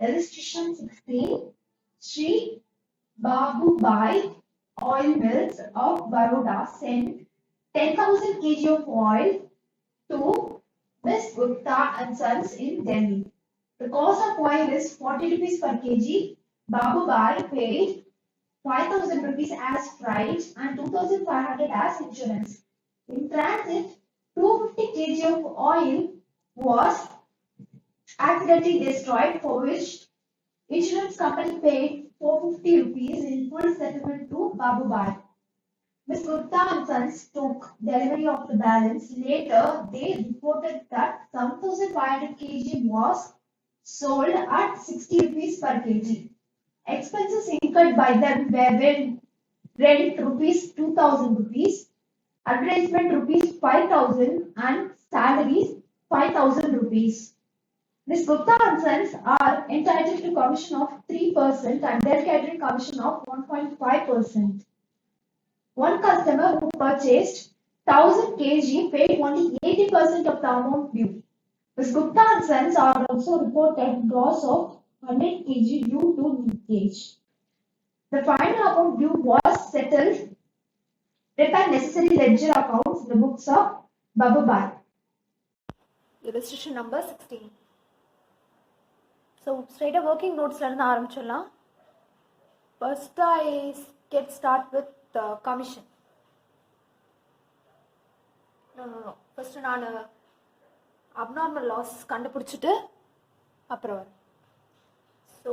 Illustration 16. Sri Babubai Oil Mills of Baroda sent 10,000 kg of oil to Miss Gupta and Sons in Delhi. The cost of oil is 40 rupees per kg. Babubai paid 5,000 rupees as freight and 2,500 as insurance. In transit, 250 kg of oil was accidentally destroyed, for which insurance company paid 450 rupees in full settlement to Babubai. Ms. Gupta and Sons took delivery of the balance. Later, they reported that 7,500 kg was sold at 60 rupees per kg. Expenses incurred by them were rent rupees 2,000 rupees, advertisement rupees 5,000 and salaries 5,000 rupees. Ms. Gupta and Sons are entitled to commission of 3% and their catering commission of 1.5%. One customer who purchased 1000 kg paid only 80% of the amount due. Ms. Gupta and Sons are also reported loss of 100 kg due to leakage. The final amount due was settled. Prepare necessary ledger accounts in the books of Babubai. Illustration number 16. So straight away working notes la irundha aarambichalam. First I get start with the commission. No. First நான் abnormal loss கண்டுபிடிச்சிட்டு அப்புறம் வரேன். So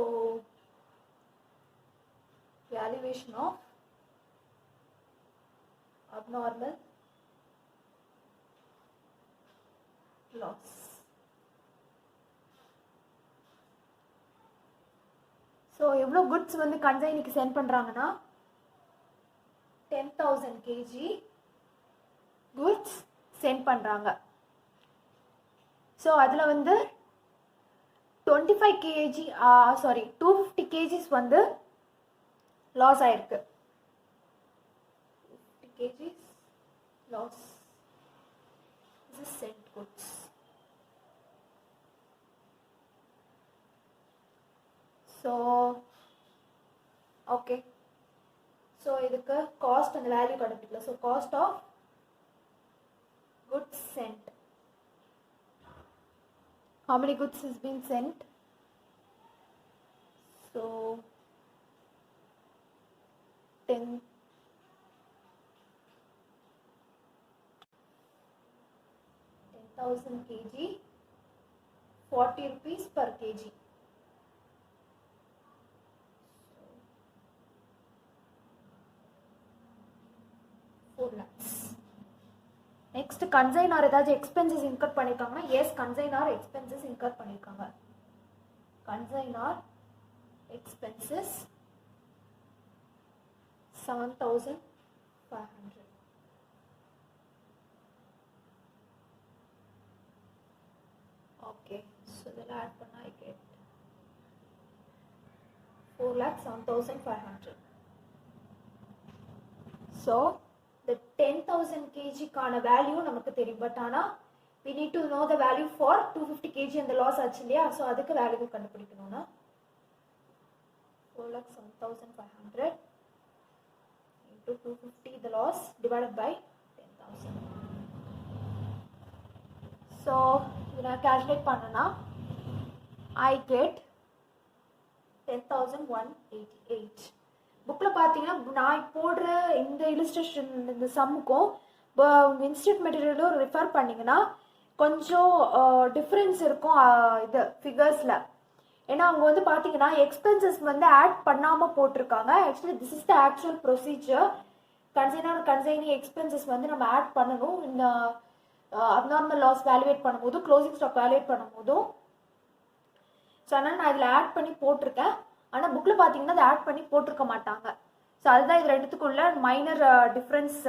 valuation of abnormal loss. So எவ்வளோ goods வந்து கன்சைனிக்கு send பண்ணுறாங்கன்னா 10,000 kg goods send பண்ணுறாங்க. So அதில் வந்து 250 kgs வந்து லாஸ் ஆயிருக்கு. 50 kgs loss. This is sent goods. So okay. So இதுக்கு cost and value கண்டுபிடிக்கலாம். So cost of goods sent. How many goods is being sent? So 10,000 kg, 40 rupees per kg. 4 lakhs. Next, consignor ஏதாச்சும் expenses incur பண்ணிருக்காங்கன்னா yes, consignor expenses incur பண்ணிருக்காங்க. Consignor expenses 7,500. Okay, so they'll add பண்ணா I get 4,07,500. So the 10,000 kg கான value நமக்கு தெரியும். But ஆனால் we need to know the value for 250 kg அந்த loss ஆச்சு இல்லையா. ஸோ அதுக்கு வேல்யூ கண்டுபிடிக்கணும்னா 4,07,500 into 250 the loss divided by 10,000. So இதை நான் கேல்குலேட் பண்ணேன்னா I get 10,188. புக்கில் பார்த்தீங்கன்னா நான் போடுற இந்த இலிஸ்ட்ரேஷன் இந்த சம்முக்கும் இன்ஸ்டியூட் மெட்டீரியலும் ரெஃபர் பண்ணிங்கன்னா கொஞ்சம் டிஃப்ரென்ஸ் இருக்கும் இது ஃபிகர்ஸில். ஏன்னா அவங்க வந்து பார்த்தீங்கன்னா எக்ஸ்பென்சஸ் வந்து ஆட் பண்ணாமல் போட்டிருக்காங்க. Actually this is the actual procedure. Consignee expenses வந்து நம்ம ஆட் பண்ணணும் இந்த அப்நார்மல் லாஸ் வேல்யூவேட் பண்ணும்போது, க்ளோசிங் ஸ்டாக் வேல்யூவேட் பண்ணும்போதும். ஸோ அதனால் நான் இதில் ஆட் பண்ணி போட்டிருக்கேன். ஆனால் புக்கில் பார்த்தீங்கன்னா அதை ஆட் பண்ணி போட்டிருக்க மாட்டாங்க. ஸோ அதுதான் இது ரெண்டுத்துக்குள்ள மைனர் டிஃப்ரென்ஸ்.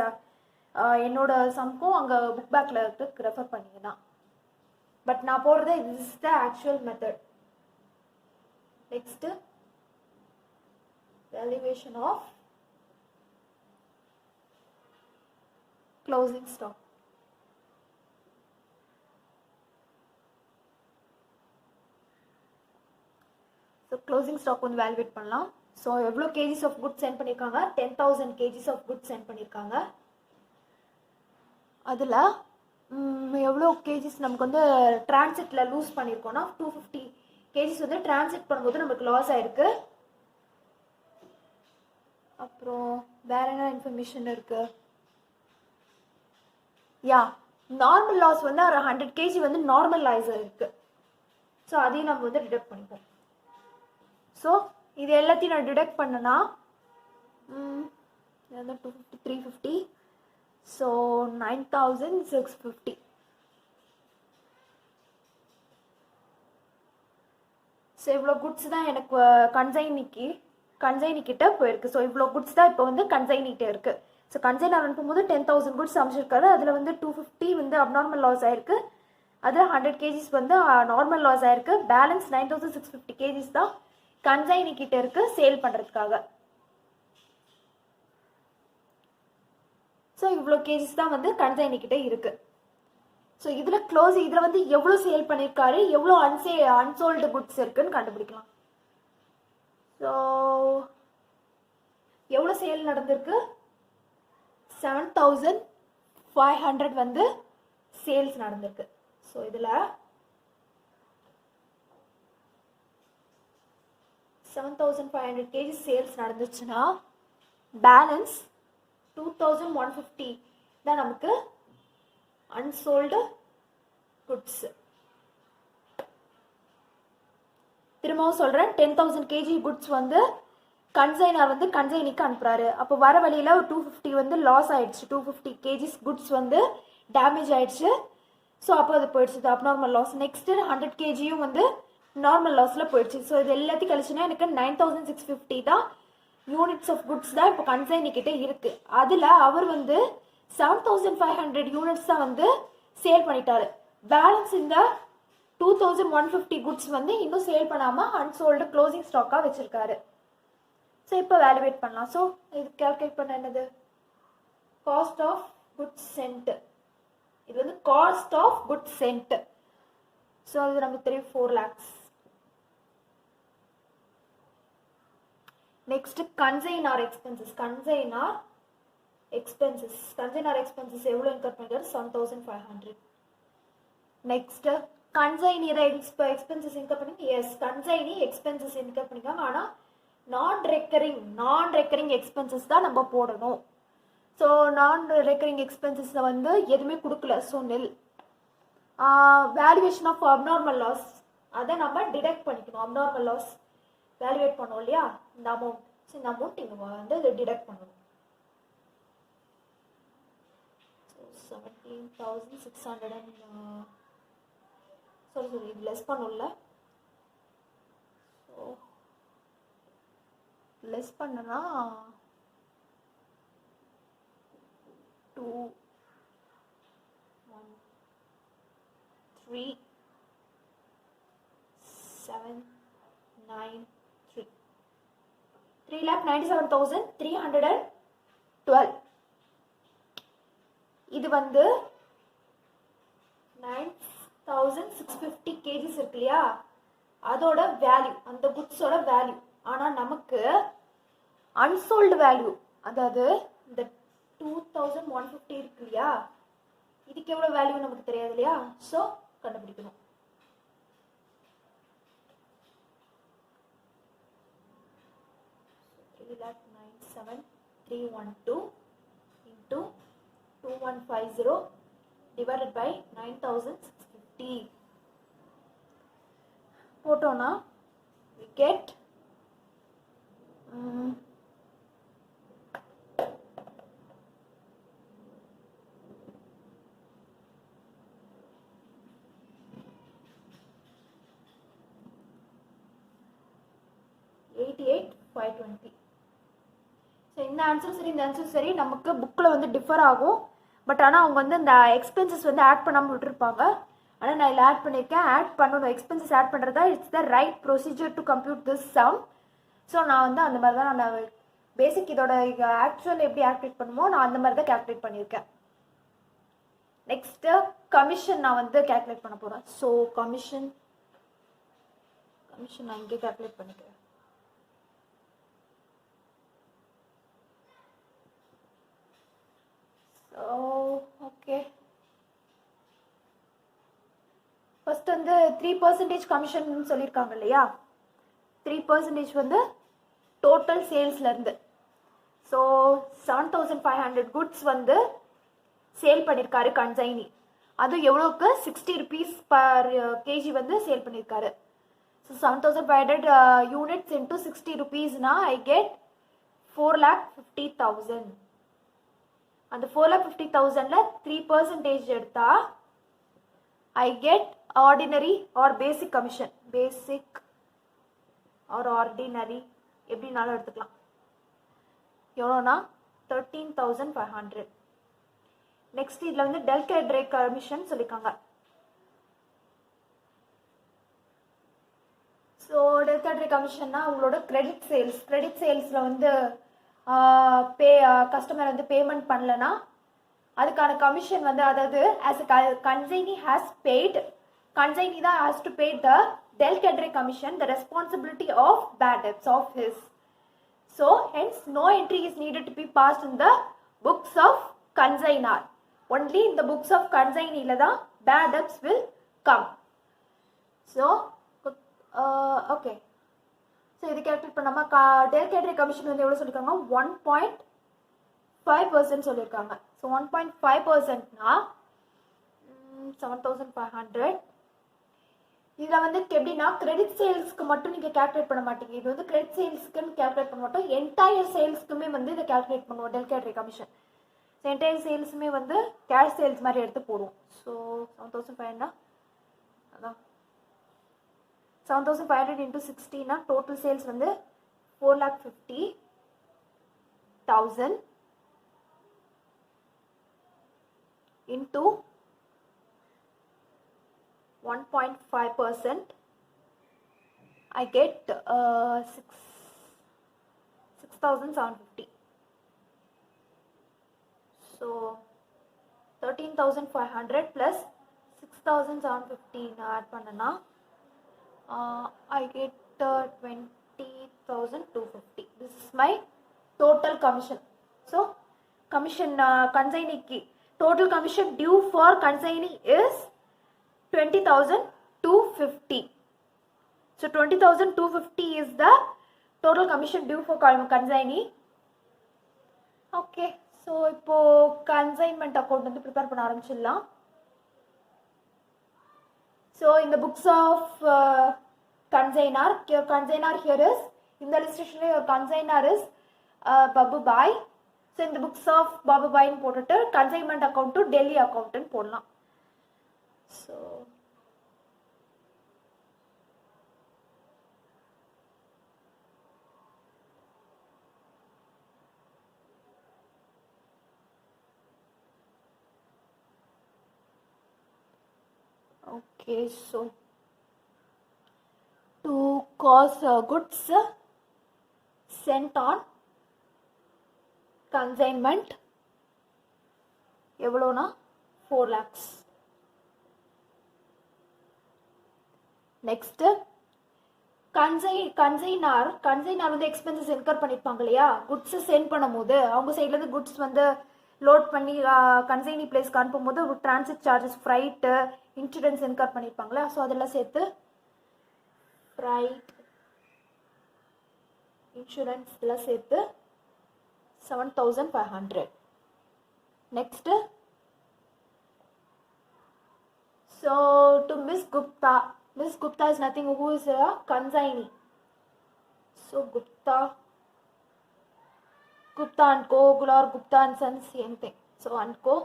என்னோட சம்க்கும் அங்கே புக் பேக்கில் இருக்கு, ரெஃபர் பண்ணிங்கன்னா. பட் நான் போடுறது this is the actual method. Next valuation of closing stock. So closing stock வந்து வேல்யூவேட் பண்ணலாம். ஸோ எவ்வளோ கேஜிஸ் ஆஃப் குட்ஸ் சென்ட் பண்ணியிருக்காங்க? 10,000 கேஜிஸ் ஆஃப் குட்ஸ் சென்ட் பண்ணியிருக்காங்க. அதில் எவ்வளோ கேஜிஸ் நமக்கு வந்து டிரான்சிட்டில் லூஸ் பண்ணியிருக்கோன்னா 250 கேஜிஸ் வந்து டிரான்சிட் பண்ணும்போது நமக்கு லாஸ் ஆயிருக்கு. அப்புறம் வேற என்ன இன்ஃபர்மேஷன் இருக்கு? யா, நார்மல் லாஸ் வந்து ஒரு 100 கேஜி வந்து நார்மல் லாஸ் இருக்கு. ஸோ அதையும் நம்ம வந்து டிடெக்ட் பண்ணிப்போம். ஸோ இது எல்லாத்தையும் நான் டிடெக்ட் பண்ணனா 250 350, ஸோ 9,650. ஸோ இவ்வளோ குட்ஸ் தான் எனக்கு கன்சைனிக்கிட்ட போயிருக்கு. ஸோ இவ்வளோ குட்ஸ் தான் இப்போ வந்து கன்சைனிகிட்ட இருக்குது. ஸோ கன்சைனர் அனுப்பும்போது 10,000 குட்ஸ் அமைச்சிருக்காரு. அதில் வந்து 250 வந்து அப்நார்மல் லாஸ் ஆயிருக்கு. அதில் 100 கேஜிஸ் வந்து நார்மல் லாஸ் ஆயிருக்கு. பேலன்ஸ் 9,650 கேஜிஸ் தான் கன்சைனிக்கிட்ட இருக்குது சேல் பண்ணுறதுக்காக. ஸோ இவ்வளோ கேஜிஸ் தான் வந்து கன்சைனிக்கிட்ட இருக்குது. ஸோ இதில் வந்து எவ்வளோ சேல் பண்ணியிருக்காரு, எவ்வளோ அன்சோல்டு குட்ஸ் இருக்குன்னு கண்டுபிடிக்கலாம். ஸோ எவ்வளோ சேல் நடந்திருக்கு? 7,500 வந்து சேல்ஸ் நடந்திருக்கு. ஸோ இதில் 7,500 கேஜி சேல்ஸ் நடந்துச்சுன்னா பேலன்ஸ் 2,150 தான் நமக்கு அன்சோல்டு குட்ஸ். திரும்பவும் சொல்கிறேன், 10,000 கேஜி குட்ஸ் வந்து கன்சைனர் வந்து கன்சைனிக்கு அனுப்புறாரு. அப்போ வர வழியில் ஒரு 250 வந்து லாஸ் ஆயிடுச்சு. 250 கேஜிஸ் குட்ஸ் வந்து டேமேஜ் ஆயிடுச்சு. ஸோ அப்போ அது போயிடுச்சு, அப்நார்மல் லாஸ். நெக்ஸ்ட்டு 100 கேஜியும் வந்து நார்மல் லாஸில் போயிடுச்சு. ஸோ இது எல்லாத்தையும் கழிச்சுன்னா எனக்கு 9,650 தான் யூனிட்ஸ் ஆஃப் குட்ஸ் தான் இப்போ கன்சைனிக்கிட்ட இருக்குது. அதில் அவர் வந்து 7,500 யூனிட்ஸ் தான் வந்து சேல் பண்ணிட்டாரு. பேலன்ஸ் இந்த 2,150 குட்ஸ் வந்து இன்னும் சேல் பண்ணாமல் அன்சோல்டு க்ளோசிங் ஸ்டாக்காக வச்சுருக்காரு. ஸோ இப்போ வேல்யூவேட் பண்ணலாம். ஸோ இது கால்குலேட் பண்ண என்னது? Cost of goods sent. இது வந்து cost of goods sent. So அது நமக்கு தெரியும் 4 lakhs. Next consignor expenses. Consignor expenses எவ்வளோ இன்கர் பண்ணிருக்காரு? 7,500. நெக்ஸ்ட் கன்சைனியர் எக்ஸ்பென்சஸ் இன்கர் பண்ணி கன்சைனி எக்ஸ்பென்சஸ் இன்கர் பண்ணிருக்காங்க. ஆனால் நான் ரெக்கரிங் எக்ஸ்பென்சஸ் தான் நம்ம போடணும். ஸோ நான் ரெக்கரிங் எக்ஸ்பென்சஸ் வந்து எதுவுமே கொடுக்கல. ஸோ நெல் வேல்யூவேஷன் ஆஃப் அப்நார்மல் லாஸ் அதை நம்ம டிடெக்ட் பண்ணிக்கணும். அப்நார்மல் லாஸ் வேல்யூவேட் பண்ணோம் இல்லையா, இந்த அமௌண்ட். ஸோ இந்த அமௌண்ட் இங்கே வந்து இதை டிடெக்ட் பண்ணணும். 17,600 சாரி இது லெஸ் பண்ணல. ஸோ லெஸ் பண்ணனா 2 1 3 7 9 3 3,97,312. இது வந்து 9,650 கேஜிஸ் இருக்கு இல்லையா, அதோட வேல்யூ, அந்த குட்ஸோட வேல்யூ. ஆனால் நமக்கு அன்சோல்டு வேல்யூ, அதாவது இந்த 2,150 இருக்கு இல்லையா, இதுக்கு எவ்வளோ வேல்யூ நமக்கு தெரியாது இல்லையா. ஸோ கண்டுபிடிக்கணும். So 3,97,312 into 2150 divided by 9,650 போட்டோம்னா we get 88,520. ஸோ இந்த ஆன்சர் சரி நமக்கு புக்கில் வந்து டிஃபர் ஆகும். பட் ஆனால் அவங்க வந்து இந்த எக்ஸ்பென்சஸ் வந்து ஆட் பண்ணாமல் விட்டுருப்பாங்க. ஆனால் நான் இதில் ஆட் பண்ணியிருக்கேன். ஆட் பண்ணணும், எக்ஸ்பென்சஸ் ஆட் பண்ணுறதா it's the right procedure to compute this sum. So நான் வந்து அந்த மாதிரி தான் நான் பேசிக் இதோட ஆக்சுவல் எப்படி கால்குலேட் பண்ணுமோ நான் அந்த மாதிரி தான் கால்குலேட் பண்ணியிருக்கேன். நெக்ஸ்ட்டு கமிஷன் நான் வந்து கால்குலேட் பண்ண போகிறேன். ஸோ கமிஷன் கமிஷன் நான் இங்கே கால்குலேட் பண்ணிக்கிறேன். ஸோ ஓகே, ஃபர்ஸ்ட் வந்து 3% கமிஷன் சொல்லியிருக்காங்க இல்லையா, 3% வந்து டோட்டல் சேல்ஸ்லேருந்து. ஸோ 7500 குட்ஸ் வந்து சேல் பண்ணியிருக்காரு கன்சைனி. அது எவ்வளோக்கு 60 rupees per kg வந்து சேல் பண்ணியிருக்காரு. ஸோ 7500 units into 60 rupeesனா ஐ கெட் 4,50,000. அந்த 4,50,000ல 3% எடுத்தா I get ordinary or basic commission. Basic or ordinary எப்படினாலும் எடுத்துக்கலாம். எவ்வளோனா 13,500. நெக்ஸ்ட் இதில் வந்து டெல்கேட்ரே கமிஷன் சொல்லியிருக்காங்க. ஸோ டெல்கேட்ரே கமிஷன்னா உங்களோட கிரெடிட் சேல்ஸில் வந்து கஸ்டமர் வந்து பேமெண்ட் பண்ணலன்னா அதுக்கான கமிஷன் வந்து, அதாவது as a consignee has paid, consignee தான் has to pay the Delcadre commission, the responsibility of bad debts of his. So hence no entry is needed to be passed in the books of consignor. Only in the books of consignee la தான் bad debts will come. So okay, so இது calculate பண்ணாம Delcadre commission வந்து எவ்வளவு சொல்லிருக்காங்க, 1.5% சொல்லியிருக்காங்க. So 1.5%னா 7,500. இதில் வந்து எப்படின்னா கிரெடிட் சேல்ஸ்க்கு மட்டும் நீங்கள் கேல்குலேட் பண்ண மாட்டீங்க. இது வந்து கிரெடிட் சேல்ஸ்க்குன்னு கேல்குலேட் பண்ண மாட்டோம், என்டையர் சேல்ஸ்க்குமே வந்து இதை கேல்குலேட் பண்ணுவோம் டெல்கேட்ரே கமிஷன். ஸோ என்டையர் சேல்ஸுமே வந்து கேஷ் சேல்ஸ் மாதிரி எடுத்து போடுவோம். ஸோ 7,500 அதான் 7,500 into 60னா டோட்டல் சேல்ஸ் வந்து 4,50,000 into 1.5%. I get 6,750. So 13,500 plus 6,750 add பண்ணனா I get 20,250. This is my total commission. So commission consignee total commission due for consignee is 20,250. So 20,250 is the total commission due for consignee. Okay, so இப்போ consignment account வந்து prepare பண்ண ஆரம்பிச்சிடலாம். So in the books of consignor, your consignor here is, in the illustration your consignor is Babu Bhai. So in the books of Babu Bhai போட்டுட்டு consignment account to Delhi accountant போடலாம். So okay, so to cause goods sent on consignment எவ்வளோனா 4 lakhs. Next consignor வந்து expenses in her பண்ணியிருப்பாங்க இல்லையா, goods send பண்ணும்போது அவங்க சைட்லேருந்து goods வந்து லோட் பண்ணி கன்சைனி பிளேஸ்க்கு அனுப்பும்போது ஒரு transit charges, freight, insurance incur பண்ணியிருப்பாங்களா, ஸோ அதெல்லாம் சேர்த்து ஃப்ரைட், இன்சூரன்ஸ் இதெல்லாம் சேர்த்து 7,500. Next so to Miss Gupta is nothing who is a consignee. So Gupta and Co, Gular Gupta and Sons, same thing. So and Co,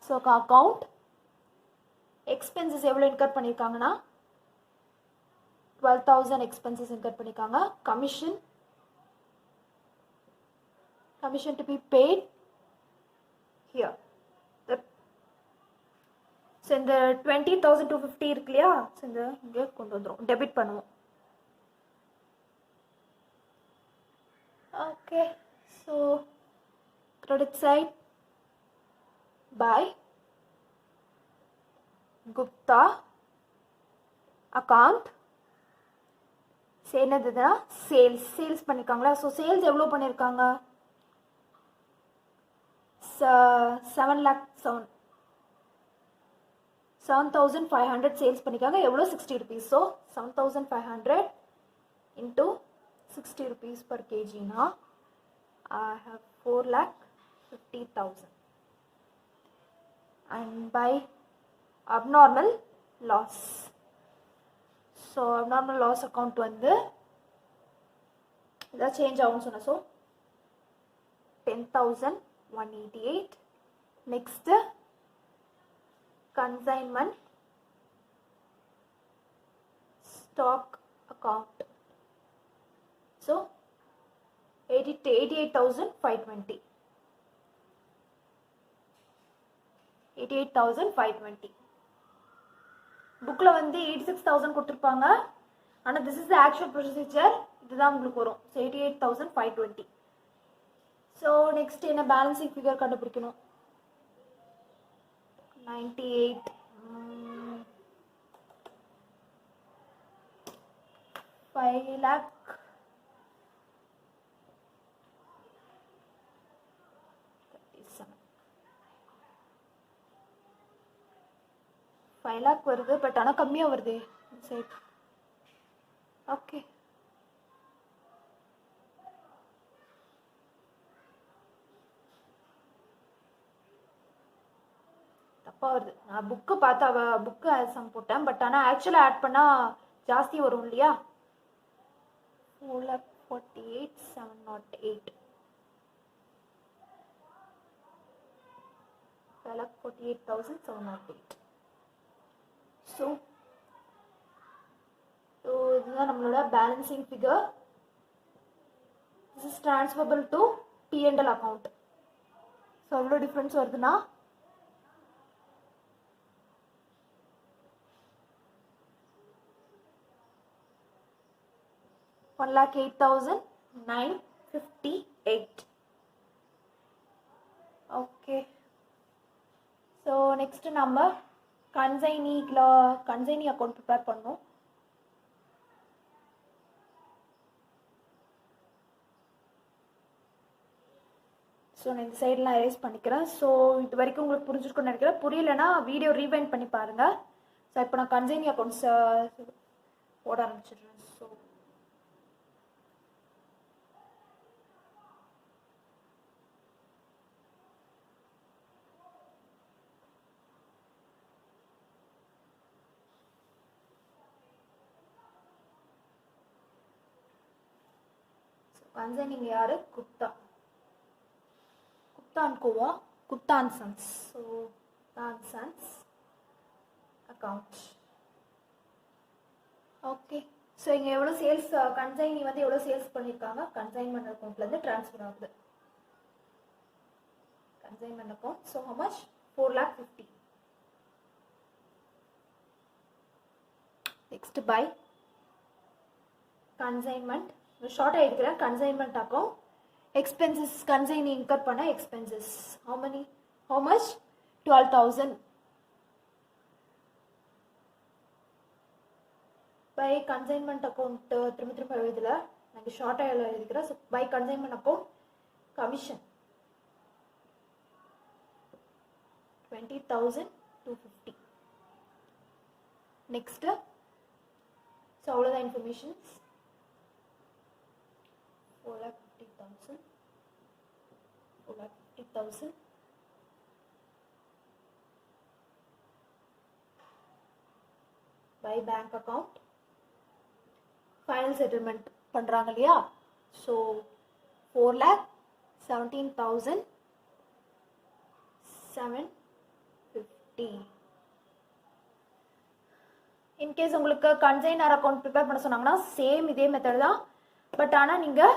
so account expenses எவ்வளோ in her பண்ணியிருக்காங்கன்னா 12,000 expenses in her பண்ணியிருக்காங்க. commission to be paid here. So இந்த 20,250 இருக்கு இல்லையா, so இந்த இங்கே கொண்டு வந்துடும், டெபிட் பண்ணுவோம். Okay, so credit side by Gupta, account என்னதுன்னா சேல்ஸ் பண்ணியிருக்காங்களா. ஸோ சேல்ஸ் எவ்வளோ பண்ணியிருக்காங்க, 7,500 சேல்ஸ் பண்ணியிருக்காங்க. எவ்வளோ, 60 rupees. So 7,500 into 60 rupees per kgனா I have 4,50,000. And by abnormal loss, so abnormal loss account வந்து இதான் சேஞ்ச் ஆகும்னு சொன்னேன். So 10,188. Next consignment stock account. So 88,520. 88,520. புக்கில் வந்து 86,000 கொடுத்துருப்பாங்க. ஆனால் this is the actual procedure. இதுதான் உங்களுக்கு வரும். ஸோ 88,520. ஸோ நெக்ஸ்ட் என்ன, பேலன்சிங் ஃபிகர் கண்டுபிடிக்கணும். 98 5 lakh 5 lakh வருது. பட் ஆனால் கம்மியாக வருது. சரி, ஓகே. தப்பாக வருது. நான் புக்கு பார்த்தா புக்கு சம் போட்டேன். பட் ஆனால் ஆக்சுவலாக ஆட் பண்ணால் ஜாஸ்தி வரும் இல்லையா. 4,48,708. 4,48,708. ஸோ இதுதான் நம்மளோட balancing figure. This is transferable to P&L account. So எவ்வளோ டிஃப்ரென்ஸ் வருதுன்னா 1,08,958. ஓகே. ஸோ நெக்ஸ்ட் நம்ம கன்சைனி அக்கௌண்ட் ப்ரிப்பேர் பண்ணோம். ஸோ நான் இந்த சைடெலாம் எரேஸ் பண்ணிக்கிறேன். ஸோ இது வரைக்கும் உங்களுக்கு புரிஞ்சிருக்குன்னு நினைக்கிறேன். புரியலைன்னா வீடியோ ரீவைண்ட் பண்ணி பாருங்கள். ஸோ இப்போ நான் கன்சைனி அக்கௌண்ட்ஸ் போட ஆரம்பிச்சிடுறேன். ஸோ கன்சைனிங் யாரு, Guptan Goa, Guptan sons. So Guptan sons account. Okay. So இங்கே எவ்வளோ சேல்ஸ், கன்சைனி வந்து எவ்வளோ சேல்ஸ் பண்ணியிருக்காங்க, கன்சைன்மெண்ட் அக்கௌண்ட்லேருந்து ட்ரான்ஸ்ஃபர் ஆகுது. Consignment account. So how much, 4,50,000. Next by consignment. ஷார்ட்டாக இருக்கிறேன். Consignment account expenses, consignee incur பண்ண expenses. how much, 12,000. By consignment account திரும்ப எழுதல, நான் ஷார்ட்டாக எழுதிக்கிறேன். So by consignment account commission 20,250. Next. So அவ்வளோதான் informations. 4,50,000 by bank account. Final settlement பண்ணுறாங்க இல்லையா. ஸோ 4,17,750. இன்கேஸ் உங்களுக்கு கன்சைனர் அக்கௌண்ட் ப்ரிப்பேர் பண்ண சொன்னாங்கன்னா சேம் இதே மெத்தட் தான். பட் ஆனால் நீங்கள்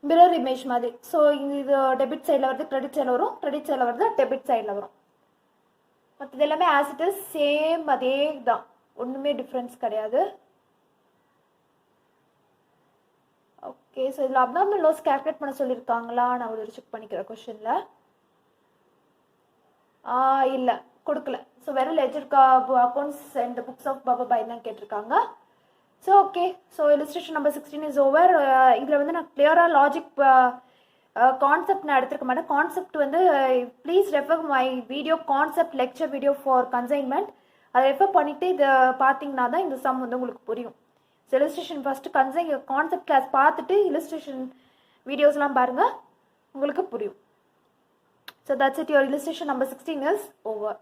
மிரர் இமேஜ் மாதிரி. ஸோ இது டெபிட் சைடில் வருது, கிரெடிட் சைடில் வரும், கிரெடிட் சைடில் வருது, டெபிட் சைடில் வரும். மற்றது எல்லாமே ஆஸ் இட் இஸ் சேம், அதே தான், ஒன்றுமே டிஃப்ரென்ஸ் கிடையாது. ஓகே. ஸோ இதில் அப்நார்மல் லாஸ் கால்குலேட் பண்ண சொல்லியிருக்காங்களா, நான் ஒரு செக் பண்ணிக்கிறேன் கொஷனில். இல்லை, கொடுக்கல. ஸோ வெறும் ledger accounts and books of Baba Bhai தான் கேட்டிருக்காங்க. So okay, so illustration number 16 is over. இதில் வந்து நான் கிளியராக லாஜிக் கான்செப்ட் நான் எடுத்துருக்க மாட்டேன். கான்செப்ட் வந்து please refer my video concept lecture video for consignment. அதை ரெஃபர் பண்ணிவிட்டு இதை பார்த்தீங்கன்னா தான் இந்த சம் வந்து உங்களுக்கு புரியும். So illustration first concept class பார்த்துட்டு illustration வீடியோஸ்லாம் பாருங்கள், உங்களுக்கு புரியும். So that's it, your illustration number 16 is over.